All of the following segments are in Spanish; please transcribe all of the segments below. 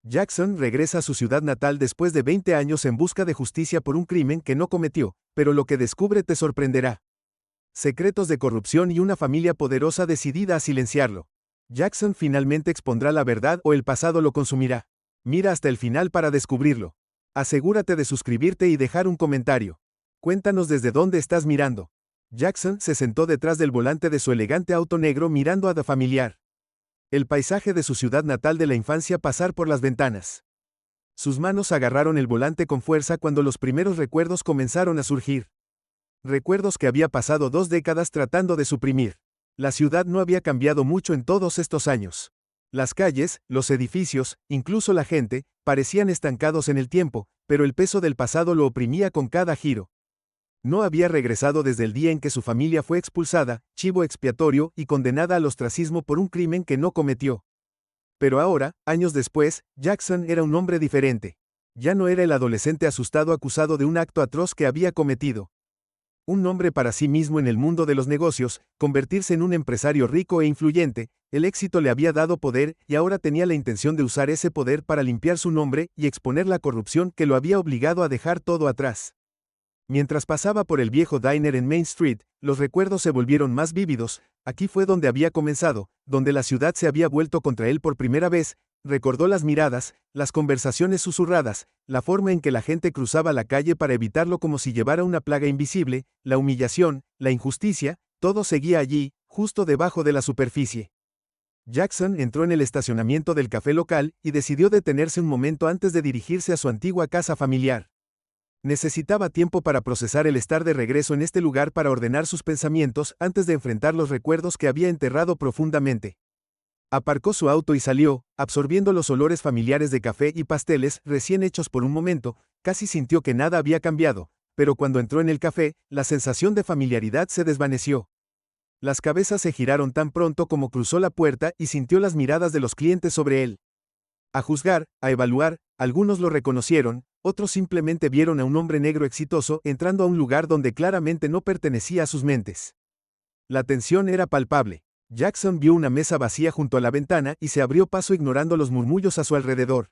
Jackson regresa a su ciudad natal después de 20 años en busca de justicia por un crimen que no cometió, pero lo que descubre te sorprenderá. Secretos de corrupción y una familia poderosa decidida a silenciarlo. Jackson finalmente expondrá la verdad o el pasado lo consumirá. Mira hasta el final para descubrirlo. Asegúrate de suscribirte y dejar un comentario. Cuéntanos desde dónde estás mirando. Jackson se sentó detrás del volante de su elegante auto negro mirando a The Familiar. El paisaje de su ciudad natal de la infancia pasar por las ventanas. Sus manos agarraron el volante con fuerza cuando los primeros recuerdos comenzaron a surgir. Recuerdos que había pasado 2 décadas tratando de suprimir. La ciudad no había cambiado mucho en todos estos años. Las calles, los edificios, incluso la gente, parecían estancados en el tiempo, pero el peso del pasado lo oprimía con cada giro. No había regresado desde el día en que su familia fue expulsada, chivo expiatorio y condenada al ostracismo por un crimen que no cometió. Pero ahora, años después, Jackson era un hombre diferente. Ya no era el adolescente asustado acusado de un acto atroz que había cometido. Un nombre para sí mismo en el mundo de los negocios, convertirse en un empresario rico e influyente, el éxito le había dado poder y ahora tenía la intención de usar ese poder para limpiar su nombre y exponer la corrupción que lo había obligado a dejar todo atrás. Mientras pasaba por el viejo diner en Main Street, los recuerdos se volvieron más vívidos. Aquí fue donde había comenzado, donde la ciudad se había vuelto contra él por primera vez. Recordó las miradas, las conversaciones susurradas, la forma en que la gente cruzaba la calle para evitarlo como si llevara una plaga invisible, la humillación, la injusticia, todo seguía allí, justo debajo de la superficie. Jackson entró en el estacionamiento del café local y decidió detenerse un momento antes de dirigirse a su antigua casa familiar. Necesitaba tiempo para procesar el estar de regreso en este lugar para ordenar sus pensamientos antes de enfrentar los recuerdos que había enterrado profundamente. Aparcó su auto y salió, absorbiendo los olores familiares de café y pasteles recién hechos por un momento, casi sintió que nada había cambiado, pero cuando entró en el café, la sensación de familiaridad se desvaneció. Las cabezas se giraron tan pronto como cruzó la puerta y sintió las miradas de los clientes sobre él. A juzgar, a evaluar, algunos lo reconocieron, otros simplemente vieron a un hombre negro exitoso entrando a un lugar donde claramente no pertenecía a sus mentes. La tensión era palpable. Jackson vio una mesa vacía junto a la ventana y se abrió paso ignorando los murmullos a su alrededor.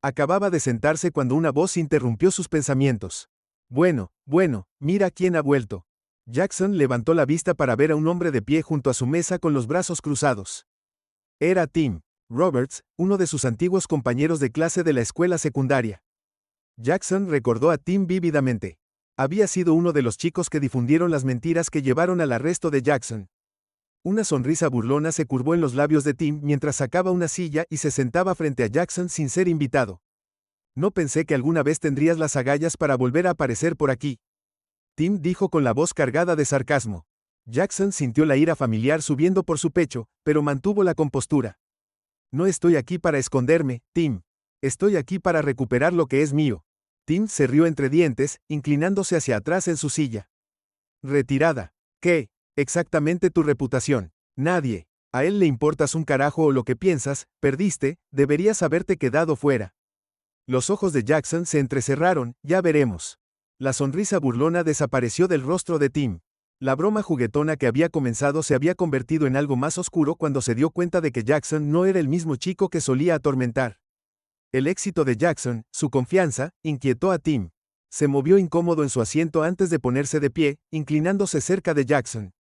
Acababa de sentarse cuando una voz interrumpió sus pensamientos. Bueno, mira quién ha vuelto. Jackson levantó la vista para ver a un hombre de pie junto a su mesa con los brazos cruzados. Era Tim Roberts, uno de sus antiguos compañeros de clase de la escuela secundaria. Jackson recordó a Tim vívidamente. Había sido uno de los chicos que difundieron las mentiras que llevaron al arresto de Jackson. Una sonrisa burlona se curvó en los labios de Tim mientras sacaba una silla y se sentaba frente a Jackson sin ser invitado. No pensé que alguna vez tendrías las agallas para volver a aparecer por aquí. Tim dijo con la voz cargada de sarcasmo. Jackson sintió la ira familiar subiendo por su pecho, pero mantuvo la compostura. No estoy aquí para esconderme, Tim. Estoy aquí para recuperar lo que es mío. Tim se rió entre dientes, inclinándose hacia atrás en su silla. Retirada. ¿Qué? Exactamente tu reputación. Nadie. A él le importas un carajo o lo que piensas, perdiste, deberías haberte quedado fuera. Los ojos de Jackson se entrecerraron, ya veremos. La sonrisa burlona desapareció del rostro de Tim. La broma juguetona que había comenzado se había convertido en algo más oscuro cuando se dio cuenta de que Jackson no era el mismo chico que solía atormentar. El éxito de Jackson, su confianza, inquietó a Tim. Se movió incómodo en su asiento antes de ponerse de pie, inclinándose cerca de Jackson.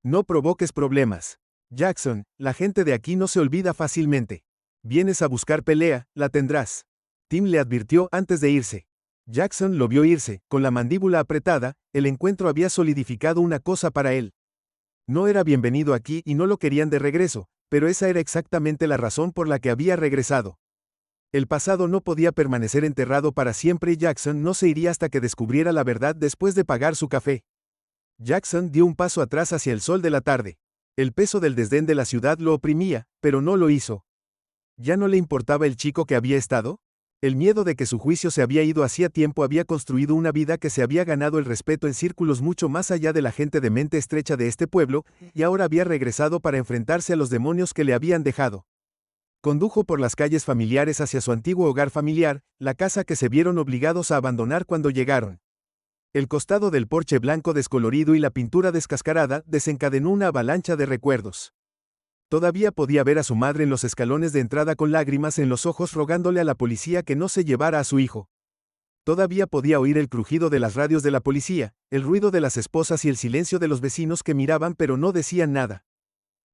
No provoques problemas. Jackson, la gente de aquí no se olvida fácilmente. Vienes a buscar pelea, la tendrás. Tim le advirtió antes de irse. Jackson lo vio irse, con la mandíbula apretada, el encuentro había solidificado una cosa para él. No era bienvenido aquí y no lo querían de regreso, pero esa era exactamente la razón por la que había regresado. El pasado no podía permanecer enterrado para siempre y Jackson no se iría hasta que descubriera la verdad después de pagar su café. Jackson dio un paso atrás hacia el sol de la tarde. El peso del desdén de la ciudad lo oprimía, pero no lo hizo. ¿Ya no le importaba el chico que había estado? El miedo de que su juicio se había ido hacía tiempo había construido una vida que se había ganado el respeto en círculos mucho más allá de la gente de mente estrecha de este pueblo, y ahora había regresado para enfrentarse a los demonios que le habían dejado. Condujo por las calles familiares hacia su antiguo hogar familiar, la casa que se vieron obligados a abandonar cuando llegaron. El costado del porche blanco descolorido y la pintura descascarada desencadenó una avalancha de recuerdos. Todavía podía ver a su madre en los escalones de entrada con lágrimas en los ojos rogándole a la policía que no se llevara a su hijo. Todavía podía oír el crujido de las radios de la policía, el ruido de las esposas y el silencio de los vecinos que miraban pero no decían nada.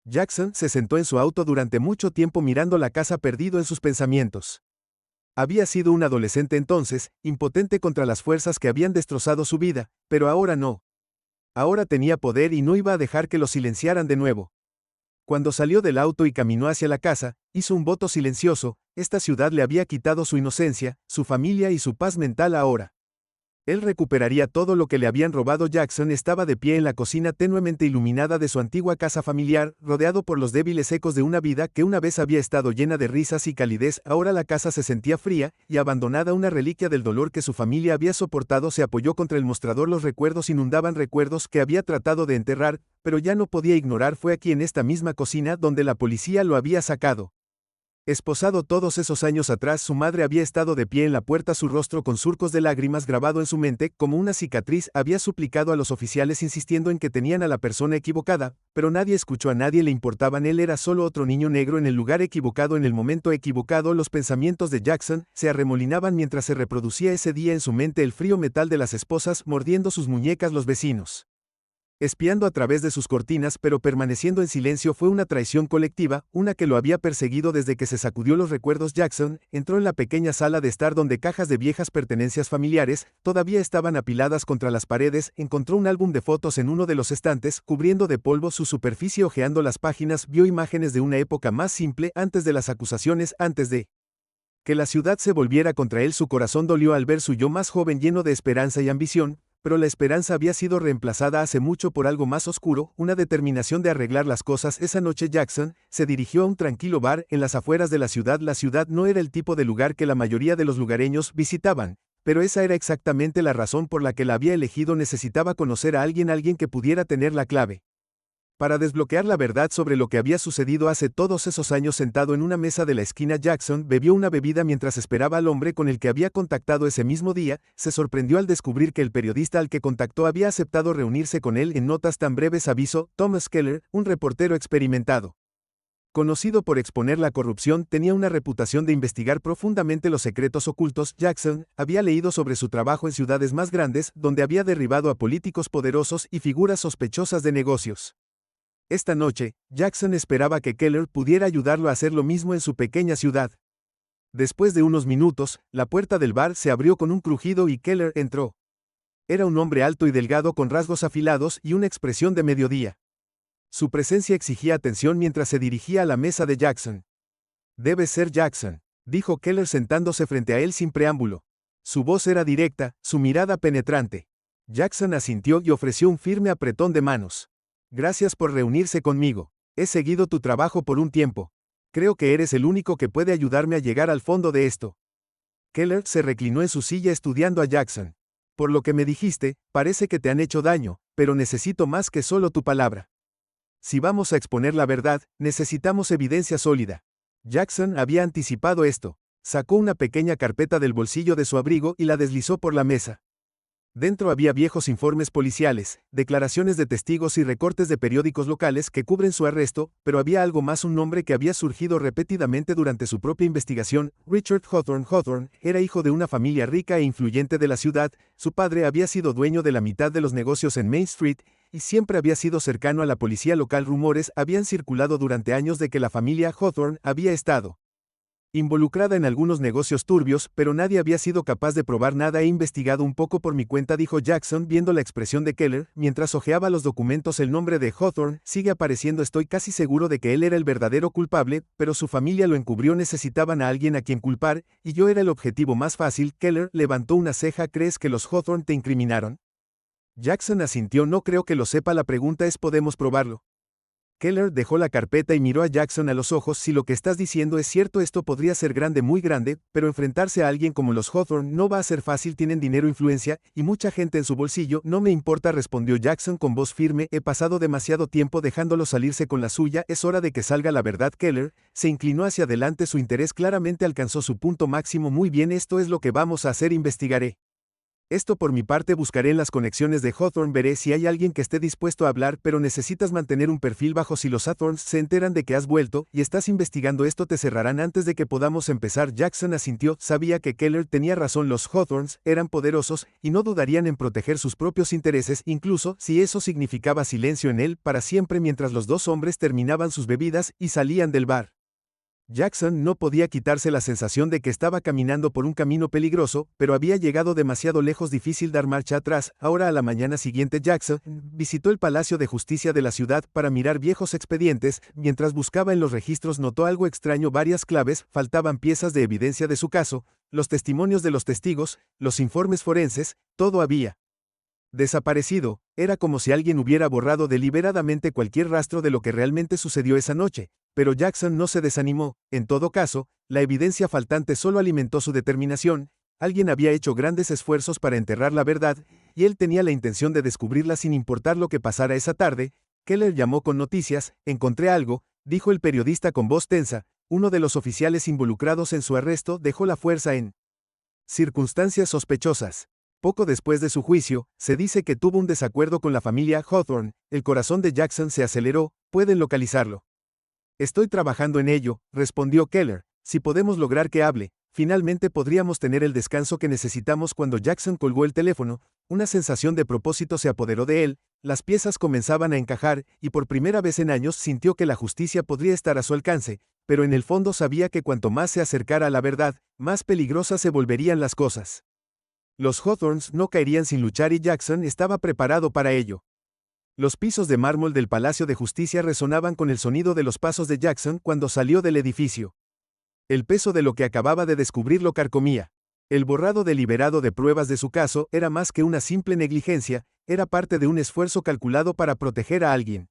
Jackson se sentó en su auto durante mucho tiempo mirando la casa perdido en sus pensamientos. Había sido un adolescente entonces, impotente contra las fuerzas que habían destrozado su vida, pero ahora no. Ahora tenía poder y no iba a dejar que lo silenciaran de nuevo. Cuando salió del auto y caminó hacia la casa, hizo un voto silencioso. Esta ciudad le había quitado su inocencia, su familia y su paz mental ahora. Él recuperaría todo lo que le habían robado. Jackson estaba de pie en la cocina tenuemente iluminada de su antigua casa familiar, rodeado por los débiles ecos de una vida que una vez había estado llena de risas y calidez. Ahora la casa se sentía fría y abandonada, una reliquia del dolor que su familia había soportado. Se apoyó contra el mostrador, los recuerdos inundaban, recuerdos que había tratado de enterrar, pero ya no podía ignorar. Fue aquí en esta misma cocina donde la policía lo había sacado. Esposado todos esos años atrás, su madre había estado de pie en la puerta, su rostro con surcos de lágrimas grabado en su mente, como una cicatriz. Había suplicado a los oficiales insistiendo en que tenían a la persona equivocada, pero nadie escuchó, a nadie le importaban. Él era solo otro niño negro en el lugar equivocado, en el momento equivocado. Los pensamientos de Jackson se arremolinaban mientras se reproducía ese día en su mente, el frío metal de las esposas mordiendo sus muñecas, los vecinos espiando a través de sus cortinas pero permaneciendo en silencio. Fue una traición colectiva, una que lo había perseguido desde que se sacudió los recuerdos. Jackson entró en la pequeña sala de estar donde cajas de viejas pertenencias familiares todavía estaban apiladas contra las paredes. Encontró un álbum de fotos en uno de los estantes, cubriendo de polvo su superficie. Hojeando las páginas, vio imágenes de una época más simple, antes de las acusaciones, antes de que la ciudad se volviera contra él. Su corazón dolió al ver su yo más joven lleno de esperanza y ambición, pero la esperanza había sido reemplazada hace mucho por algo más oscuro, una determinación de arreglar las cosas. Esa noche Jackson se dirigió a un tranquilo bar en las afueras de la ciudad. La ciudad no era el tipo de lugar que la mayoría de los lugareños visitaban, pero esa era exactamente la razón por la que la había elegido. Necesitaba conocer a alguien, alguien que pudiera tener la clave para desbloquear la verdad sobre lo que había sucedido hace todos esos años. Sentado en una mesa de la esquina, Jackson bebió una bebida mientras esperaba al hombre con el que había contactado ese mismo día. Se sorprendió al descubrir que el periodista al que contactó había aceptado reunirse con él en notas tan breves. Aviso: Thomas Keller, un reportero experimentado, conocido por exponer la corrupción, tenía una reputación de investigar profundamente los secretos ocultos. Jackson había leído sobre su trabajo en ciudades más grandes, donde había derribado a políticos poderosos y figuras sospechosas de negocios. Esta noche, Jackson esperaba que Keller pudiera ayudarlo a hacer lo mismo en su pequeña ciudad. Después de unos minutos, la puerta del bar se abrió con un crujido y Keller entró. Era un hombre alto y delgado con rasgos afilados y una expresión de mediodía. Su presencia exigía atención mientras se dirigía a la mesa de Jackson. «Debe ser Jackson», dijo Keller sentándose frente a él sin preámbulo. Su voz era directa, su mirada penetrante. Jackson asintió y ofreció un firme apretón de manos. «Gracias por reunirse conmigo. He seguido tu trabajo por un tiempo. Creo que eres el único que puede ayudarme a llegar al fondo de esto». Keller se reclinó en su silla estudiando a Jackson. «Por lo que me dijiste, parece que te han hecho daño, pero necesito más que solo tu palabra. Si vamos a exponer la verdad, necesitamos evidencia sólida». Jackson había anticipado esto. Sacó una pequeña carpeta del bolsillo de su abrigo y la deslizó por la mesa. Dentro había viejos informes policiales, declaraciones de testigos y recortes de periódicos locales que cubren su arresto, pero había algo más: un nombre que había surgido repetidamente durante su propia investigación. Richard Hawthorne. Hawthorne era hijo de una familia rica e influyente de la ciudad. Su padre había sido dueño de la mitad de los negocios en Main Street y siempre había sido cercano a la policía local. Rumores habían circulado durante años de que la familia Hawthorne había estado involucrada en algunos negocios turbios, pero nadie había sido capaz de probar nada. «He investigado un poco por mi cuenta», dijo Jackson viendo la expresión de Keller mientras hojeaba los documentos. «El nombre de Hawthorne sigue apareciendo. Estoy casi seguro de que él era el verdadero culpable, pero su familia lo encubrió. Necesitaban a alguien a quien culpar, y yo era el objetivo más fácil». Keller levantó una ceja. «¿Crees que los Hawthorne te incriminaron?». Jackson asintió. «No creo que lo sepa. La pregunta es, ¿podemos probarlo?». Keller dejó la carpeta y miró a Jackson a los ojos. «Si lo que estás diciendo es cierto, esto podría ser grande, muy grande, pero enfrentarse a alguien como los Hawthorne no va a ser fácil. Tienen dinero, influencia y mucha gente en su bolsillo». «No me importa», respondió Jackson con voz firme. «He pasado demasiado tiempo dejándolo salirse con la suya. Es hora de que salga la verdad». Keller se inclinó hacia adelante. Su interés claramente alcanzó su punto máximo. «Muy bien, esto es lo que vamos a hacer. Investigaré Esto por mi parte buscaré en las conexiones de Hawthorne, veré si hay alguien que esté dispuesto a hablar, pero necesitas mantener un perfil bajo. Si los Hawthornes se enteran de que has vuelto y estás investigando esto, te cerrarán antes de que podamos empezar. Jackson asintió, sabía que Keller tenía razón, los Hawthornes eran poderosos y no dudarían en proteger sus propios intereses, incluso si eso significaba silencio en él para siempre, mientras los dos hombres terminaban sus bebidas y salían del bar. Jackson no podía quitarse la sensación de que estaba caminando por un camino peligroso, pero había llegado demasiado lejos, difícil dar marcha atrás. Ahora, a la mañana siguiente, Jackson visitó el Palacio de Justicia de la ciudad para mirar viejos expedientes. Mientras buscaba en los registros, notó algo extraño: varias claves, faltaban piezas de evidencia de su caso, los testimonios de los testigos, los informes forenses, todo había desaparecido. Era como si alguien hubiera borrado deliberadamente cualquier rastro de lo que realmente sucedió esa noche. Pero Jackson no se desanimó. En todo caso, la evidencia faltante solo alimentó su determinación. Alguien había hecho grandes esfuerzos para enterrar la verdad, y él tenía la intención de descubrirla sin importar lo que pasara esa tarde. Keller llamó con noticias. Encontré algo, dijo el periodista con voz tensa. Uno de los oficiales involucrados en su arresto dejó la fuerza en circunstancias sospechosas. Poco después de su juicio, se dice que tuvo un desacuerdo con la familia Hawthorne. El corazón de Jackson se aceleró. ¿Pueden localizarlo? Estoy trabajando en ello, respondió Keller. Si podemos lograr que hable, finalmente podríamos tener el descanso que necesitamos. Cuando Jackson colgó el teléfono, una sensación de propósito se apoderó de él. Las piezas comenzaban a encajar, y por primera vez en años sintió que la justicia podría estar a su alcance, pero en el fondo sabía que cuanto más se acercara a la verdad, más peligrosas se volverían las cosas. Los Hawthornes no caerían sin luchar, y Jackson estaba preparado para ello. Los pisos de mármol del Palacio de Justicia resonaban con el sonido de los pasos de Jackson cuando salió del edificio. El peso de lo que acababa de descubrir lo carcomía. El borrado deliberado de pruebas de su caso era más que una simple negligencia, era parte de un esfuerzo calculado para proteger a alguien.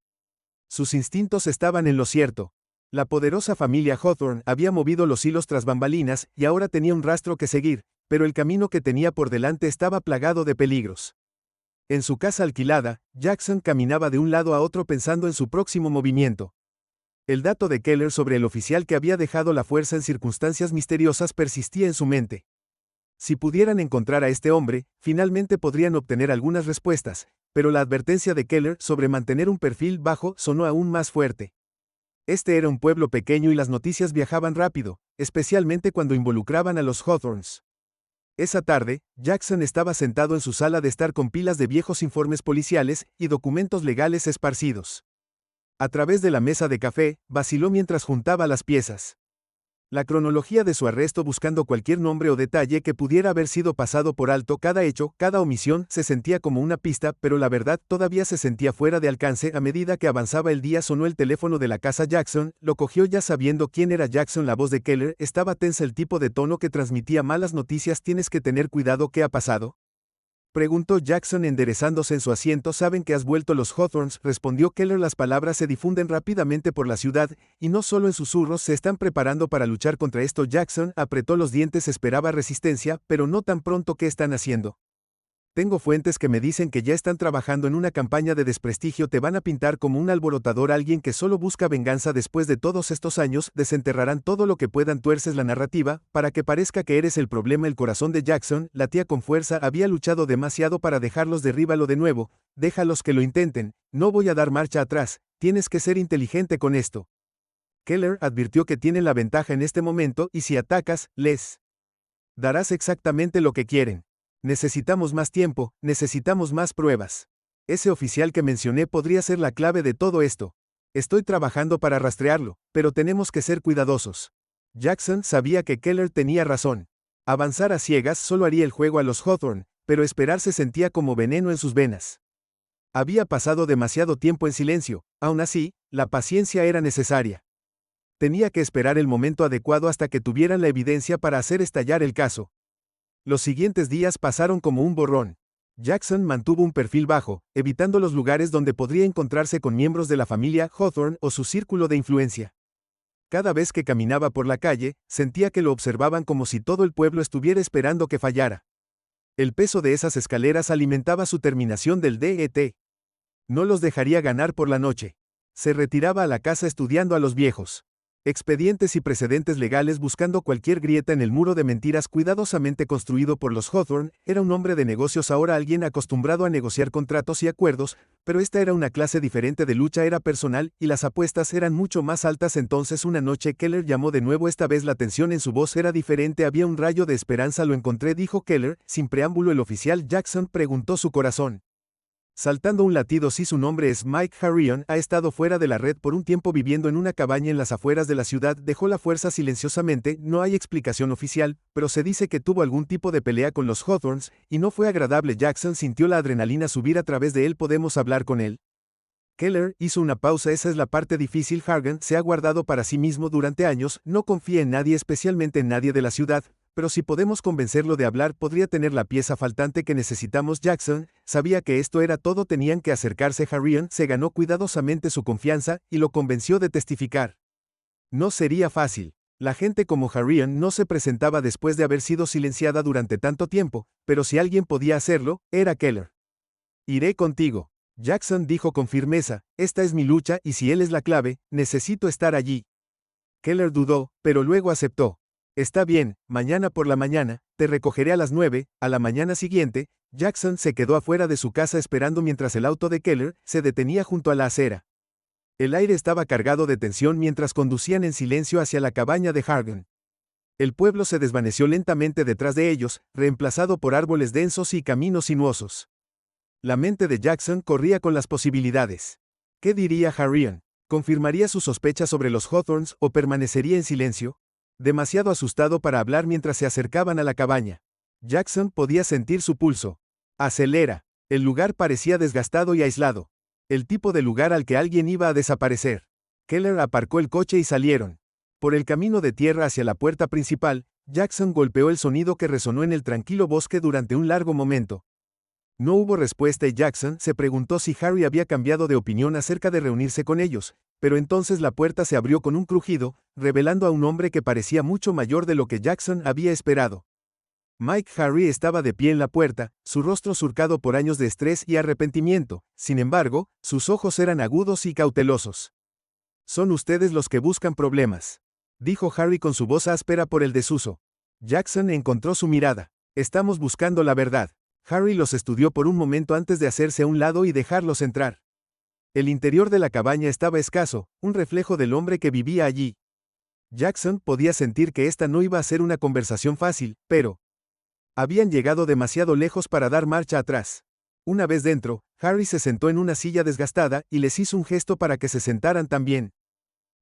Sus instintos estaban en lo cierto. La poderosa familia Hawthorne había movido los hilos tras bambalinas y ahora tenía un rastro que seguir, pero el camino que tenía por delante estaba plagado de peligros. En su casa alquilada, Jackson caminaba de un lado a otro pensando en su próximo movimiento. El dato de Keller sobre el oficial que había dejado la fuerza en circunstancias misteriosas persistía en su mente. Si pudieran encontrar a este hombre, finalmente podrían obtener algunas respuestas, pero la advertencia de Keller sobre mantener un perfil bajo sonó aún más fuerte. Este era un pueblo pequeño y las noticias viajaban rápido, especialmente cuando involucraban a los Hawthornes. Esa tarde, Jackson estaba sentado en su sala de estar con pilas de viejos informes policiales y documentos legales esparcidos. A través de la mesa de café, vaciló mientras juntaba las piezas. La cronología de su arresto, buscando cualquier nombre o detalle que pudiera haber sido pasado por alto. Cada hecho, cada omisión, se sentía como una pista, pero la verdad todavía se sentía fuera de alcance. A medida que avanzaba el día, sonó el teléfono de la casa Jackson. Lo cogió ya sabiendo quién era Jackson. La voz de Keller estaba tensa, el tipo de tono que transmitía malas noticias. ¿Tienes que tener cuidado? ¿Qué ha pasado?, preguntó Jackson enderezándose en su asiento. Saben que has vuelto. Los Hawthornes, respondió Keller. Las palabras se difunden rápidamente por la ciudad, y no solo en susurros. Se están preparando para luchar contra esto. Jackson apretó los dientes, esperaba resistencia, pero no tan pronto. ¿Qué están haciendo? Tengo fuentes que me dicen que ya están trabajando en una campaña de desprestigio. Te van a pintar como un alborotador, alguien que solo busca venganza. Después de todos estos años, desenterrarán todo lo que puedan. Tuerces la narrativa para que parezca que eres el problema. El corazón de Jackson latía con fuerza. Había luchado demasiado para dejarlos. Derríbalo de nuevo, déjalos que lo intenten, no voy a dar marcha atrás. Tienes que ser inteligente con esto. Keller advirtió que tienen la ventaja en este momento, y si atacas, les darás exactamente lo que quieren. Necesitamos más tiempo, necesitamos más pruebas. Ese oficial que mencioné podría ser la clave de todo esto. Estoy trabajando para rastrearlo, pero tenemos que ser cuidadosos. Jackson sabía que Keller tenía razón. Avanzar a ciegas solo haría el juego a los Hawthorne, pero esperar se sentía como veneno en sus venas. Había pasado demasiado tiempo en silencio. Aún así, la paciencia era necesaria. Tenía que esperar el momento adecuado hasta que tuvieran la evidencia para hacer estallar el caso. Los siguientes días pasaron como un borrón. Jackson mantuvo un perfil bajo, evitando los lugares donde podría encontrarse con miembros de la familia Hawthorne o su círculo de influencia. Cada vez que caminaba por la calle, sentía que lo observaban como si todo el pueblo estuviera esperando que fallara. El peso de esas escaleras alimentaba su terminación del DET. No los dejaría ganar por la noche. Se retiraba a la casa estudiando a los viejos. Expedientes y precedentes legales buscando cualquier grieta en el muro de mentiras cuidadosamente construido por los Hawthorne. Era un hombre de negocios, ahora alguien acostumbrado a negociar contratos y acuerdos, pero esta era una clase diferente de lucha, era personal, y las apuestas eran mucho más altas. Entonces una noche Keller llamó de nuevo, esta vez la tensión en su voz era diferente, había un rayo de esperanza. Lo encontré, dijo Keller, sin preámbulo. El oficial Jackson, preguntó su corazón saltando un latido. Si su nombre es Mike Harrion, ha estado fuera de la red por un tiempo viviendo en una cabaña en las afueras de la ciudad, dejó la fuerza silenciosamente, no hay explicación oficial, pero se dice que tuvo algún tipo de pelea con los Hawthorns, y no fue agradable. Jackson sintió la adrenalina subir a través de él. ¿Podemos hablar con él? Keller hizo una pausa. Esa es la parte difícil. Hargan se ha guardado para sí mismo durante años, no confía en nadie, especialmente en nadie de la ciudad, pero si podemos convencerlo de hablar, podría tener la pieza faltante que necesitamos. Jackson sabía que esto era todo, tenían que acercarse. Harrion se ganó cuidadosamente su confianza y lo convenció de testificar. No sería fácil. La gente como Harrion no se presentaba después de haber sido silenciada durante tanto tiempo, pero si alguien podía hacerlo, era Keller. Iré contigo. Jackson dijo con firmeza, esta es mi lucha y si él es la clave, necesito estar allí. Keller dudó, pero luego aceptó. Está bien, mañana por la mañana, te recogeré a las 9, a la mañana siguiente. Jackson se quedó afuera de su casa esperando mientras el auto de Keller se detenía junto a la acera. El aire estaba cargado de tensión mientras conducían en silencio hacia la cabaña de Hargan. El pueblo se desvaneció lentamente detrás de ellos, reemplazado por árboles densos y caminos sinuosos. La mente de Jackson corría con las posibilidades. ¿Qué diría Harrion? ¿Confirmaría sus sospechas sobre los Hawthorns o permanecería en silencio? Demasiado asustado para hablar mientras se acercaban a la cabaña. Jackson podía sentir su pulso. Acelera. El lugar parecía desgastado y aislado. El tipo de lugar al que alguien iba a desaparecer. Keller aparcó el coche y salieron. Por el camino de tierra hacia la puerta principal, Jackson golpeó el sonido que resonó en el tranquilo bosque durante un largo momento. No hubo respuesta y Jackson se preguntó si Harry había cambiado de opinión acerca de reunirse con ellos, pero entonces la puerta se abrió con un crujido, revelando a un hombre que parecía mucho mayor de lo que Jackson había esperado. Mike Harry estaba de pie en la puerta, su rostro surcado por años de estrés y arrepentimiento, sin embargo, sus ojos eran agudos y cautelosos. Son ustedes los que buscan problemas, dijo Harry con su voz áspera por el desuso. Jackson encontró su mirada. Estamos buscando la verdad. Harry los estudió por un momento antes de hacerse a un lado y dejarlos entrar. El interior de la cabaña estaba escaso, un reflejo del hombre que vivía allí. Jackson podía sentir que esta no iba a ser una conversación fácil, pero habían llegado demasiado lejos para dar marcha atrás. Una vez dentro, Harry se sentó en una silla desgastada y les hizo un gesto para que se sentaran también.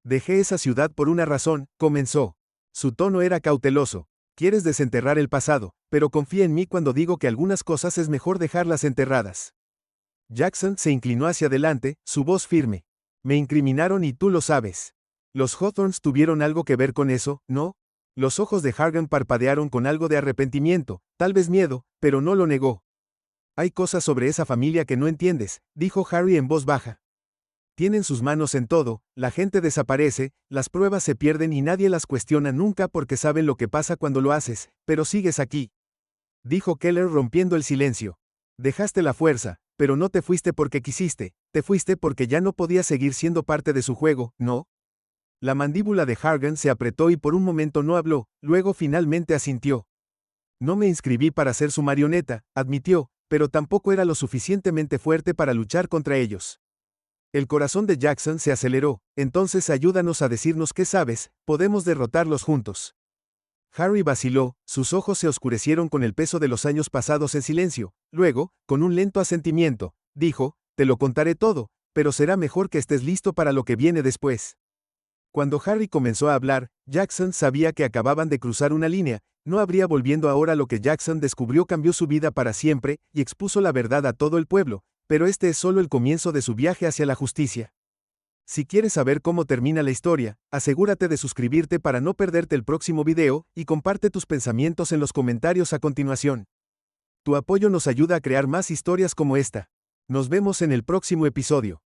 Dejé esa ciudad por una razón, comenzó. Su tono era cauteloso. Quieres desenterrar el pasado, pero confía en mí cuando digo que algunas cosas es mejor dejarlas enterradas. Jackson se inclinó hacia adelante, su voz firme. Me incriminaron y tú lo sabes. Los Hawthorns tuvieron algo que ver con eso, ¿no? Los ojos de Hargan parpadearon con algo de arrepentimiento, tal vez miedo, pero no lo negó. Hay cosas sobre esa familia que no entiendes, dijo Harry en voz baja. Tienen sus manos en todo, la gente desaparece, las pruebas se pierden y nadie las cuestiona nunca porque saben lo que pasa cuando lo haces, pero sigues aquí. Dijo Keller rompiendo el silencio. Dejaste la fuerza, pero no te fuiste porque quisiste, te fuiste porque ya no podías seguir siendo parte de su juego, ¿no? La mandíbula de Hargan se apretó y por un momento no habló, luego finalmente asintió. No me inscribí para ser su marioneta, admitió, pero tampoco era lo suficientemente fuerte para luchar contra ellos. El corazón de Jackson se aceleró. Entonces ayúdanos a decirnos qué sabes, podemos derrotarlos juntos. Harry vaciló, sus ojos se oscurecieron con el peso de los años pasados en silencio. Luego, con un lento asentimiento, dijo, te lo contaré todo, pero será mejor que estés listo para lo que viene después. Cuando Harry comenzó a hablar, Jackson sabía que acababan de cruzar una línea, no habría volviendo ahora. Lo que Jackson descubrió cambió su vida para siempre, y expuso la verdad a todo el pueblo, pero este es solo el comienzo de su viaje hacia la justicia. Si quieres saber cómo termina la historia, asegúrate de suscribirte para no perderte el próximo video, y comparte tus pensamientos en los comentarios a continuación. Tu apoyo nos ayuda a crear más historias como esta. Nos vemos en el próximo episodio.